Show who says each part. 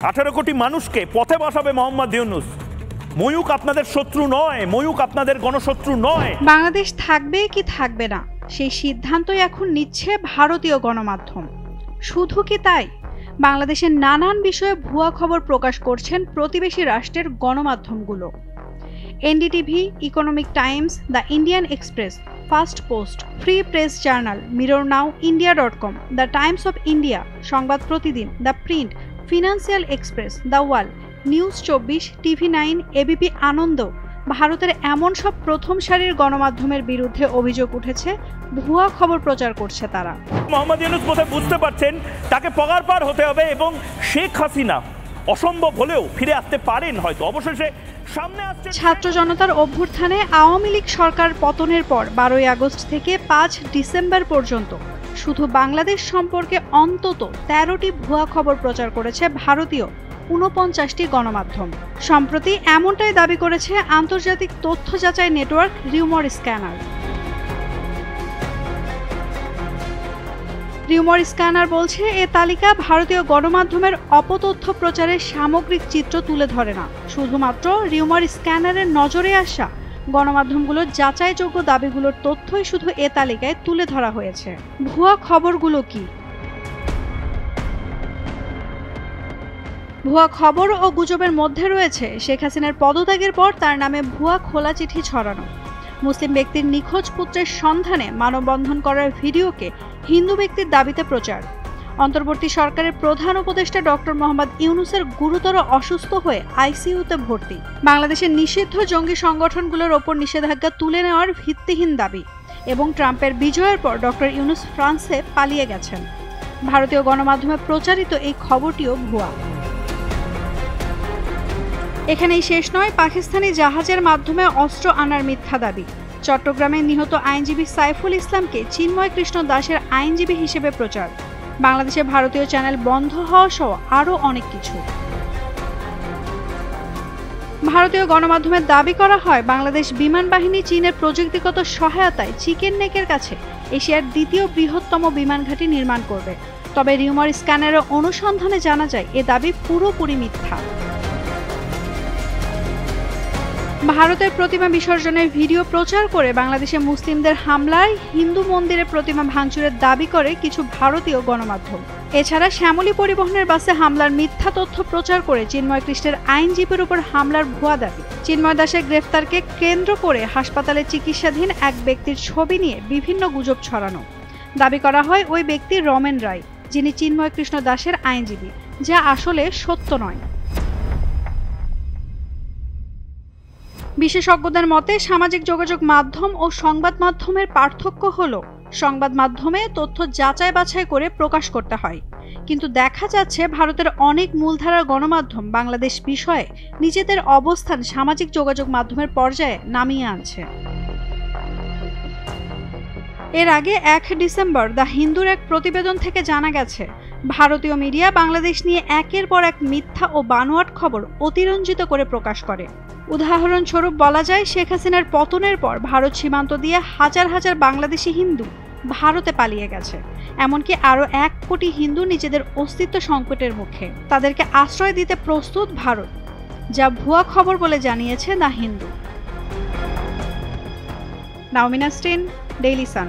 Speaker 1: 18 কোটি মানুষকে পথে বসাবে মোহাম্মদ ইউনূস। ময়ূক আপনাদের শত্রু নয়, ময়ূক আপনাদের গণশত্রু নয়।
Speaker 2: বাংলাদেশ থাকবে কি থাকবে না সেই সিদ্ধান্তই এখন নিচ্ছে ভারতীয় গণমাধ্যম। শুধু কি তাই, বাংলাদেশের নানান বিষয়ে ভুয়া খবর প্রকাশ করছেন প্রতিবেশী রাষ্ট্রের গণমাধ্যমগুলো। NDTV, Economic Times, the Indian Express, First Post, Free Press Journal, Mirror Now, ইন্ডিয়া.com, the Times of India, Sangbad Pratidin, the Print, Financial Express, the Wall, News 24, TV9, ABP Ananda, ভারতের এমন সব প্রথম সারির গণমাধ্যমের বিরুদ্ধে অভিযোগ উঠেছে ভুয়া খবর প্রচার করছে তারা।
Speaker 1: মোহাম্মদ ইউনূস বোধহয় বুঝতে পারছেন তাকে পগার পার হতে হবে এবং শেখ হাসিনা অসম্ভব হলেও ফিরে আসতে পারেন হয়তো। অবশেষে সামনে আসছে
Speaker 2: ছাত্র জনতার অভ্যুত্থানে আওয়ামী লীগ সরকার পতনের পর 12ই আগস্ট থেকে 5 ডিসেম্বর পর্যন্ত শুধু বাংলাদেশ সম্পর্কে অন্তত 13টি ভুয়া খবর প্রচার করেছে ভারতীয় 49টি গণমাধ্যম। সম্প্রতি এমনটাই দাবি করেছে আন্তর্জাতিক তথ্য যাচাই network rumour scanner. Rumour scanner বলছে, এ তালিকা ভারতীয় গণমাধ্যমের অপতথ্য প্রচারের সামগ্রিক চিত্র তুলে ধরে না, শুধুমাত্র রিউমর স্ক্যানারের নজরে আসা গণমাধ্যমগুলোর যাচাইযোগ্য দাবিগুলোর তথ্যই শুধু এ তালিকায় তুলে ধরা হয়েছে। ভুয়া খবরগুলো কি? ভুয়া খবর ও গুজবের মধ্যে রয়েছে শেখ হাসিনার পদত্যাগের পর তার নামে ভুয়া খোলা চিঠি ছড়ানো, মুসলিম ব্যক্তির নিখোঁজ পুত্রের সন্ধানে মানববন্ধন করার ভিডিওকে হিন্দু ব্যক্তির দাবিতে প্রচার, অন্তর্বর্তী সরকারের প্রধান উপদেষ্টা ডক্টর মোহাম্মদ ইউনূসের গুরুতর অসুস্থ হয়ে আইসিইউতে ভর্তি, বাংলাদেশের নিষিদ্ধ জঙ্গি সংগঠনগুলোর ওপর নিষেধাজ্ঞা তুলে নেওয়ার ভিত্তিহীন দাবি এবং ট্রাম্পের বিজয়ের পর ডক্টর ইউনূস ফ্রান্সে পালিয়ে গেছেন। ভারতীয় গণমাধ্যমে প্রচারিত এই খবরটিও ভুয়া। এখানেই শেষ নয়, পাকিস্তানি জাহাজের মাধ্যমে অস্ত্র আনার মিথ্যা দাবি, চট্টগ্রামে নিহত আইনজীবী সাইফুল ইসলামকে চিন্ময় কৃষ্ণ দাসের আইনজীবী হিসেবে প্রচার, বাংলাদেশে ভারতীয় চ্যানেল বন্ধ হওয়া সহ আরও অনেক কিছু। ভারতীয় গণমাধ্যমের দাবি করা হয় বাংলাদেশ বিমান বাহিনী চীনের প্রযুক্তিগত সহায়তায় চিকেন নেকের কাছে এশিয়ার দ্বিতীয় বৃহত্তম বিমান ঘাঁটি নির্মাণ করবে। তবে রিউমার স্ক্যানারের অনুসন্ধানে জানা যায় এ দাবি পুরোপুরি মিথ্যা। ভারতের প্রতিমা বিসর্জনের ভিডিও প্রচার করে বাংলাদেশে মুসলিমদের হামলায় হিন্দু মন্দিরের প্রতিমা ভাঙচুরের দাবি করে কিছু ভারতীয় গণমাধ্যম। এছাড়া শ্যামলী পরিবহনের বাসে হামলার মিথ্যা তথ্য প্রচার করে চিন্ময় কৃষ্ণের আইনজীবীর উপর হামলার ভুয়া দাবি, চিন্ময় দাসের গ্রেফতারকে কেন্দ্র করে হাসপাতালে চিকিৎসাধীন এক ব্যক্তির ছবি নিয়ে বিভিন্ন গুজব ছড়ানো, দাবি করা হয় ওই ব্যক্তি রমেন রায়, যিনি চিন্ময় কৃষ্ণ দাসের আইনজীবী, যা আসলে সত্য নয়। বিশেষজ্ঞদের মতে সামাজিক যোগাযোগ মাধ্যম ও সংবাদ মাধ্যমের পার্থক্য হলো সংবাদ মাধ্যমে তথ্য যাচাই বাছাই করে প্রকাশ করতে হয়, কিন্তু দেখা যাচ্ছে ভারতের অনেক মূলধারার গণমাধ্যম বাংলাদেশ বিষয়ে নিজেদের অবস্থান সামাজিক যোগাযোগ মাধ্যমের পর্যায়ে নামিয়ে আনছে। এর আগে 1 ডিসেম্বর দ্য হিন্দুর এক প্রতিবেদন থেকে জানা গেছে ভারতীয় মিডিয়া বাংলাদেশ নিয়ে একের পর এক মিথ্যা ও বানোয়াট খবর অতিরঞ্জিত করে প্রকাশ করে। উদাহরণস্বরূপ বলা যায়, শেখ হাসিনার পতনের পর ভারত সীমান্ত দিয়ে হাজার হাজার বাংলাদেশি হিন্দু ভারতে পালিয়ে গেছে, এমনকি আরও 1 কোটি হিন্দু নিজেদের অস্তিত্ব সংকটের মুখে, তাদেরকে আশ্রয় দিতে প্রস্তুত ভারত, যা ভুয়া খবর বলে জানিয়েছে দ্য হিন্দু। নাওমিনা স্টেন, ডেইলি সান।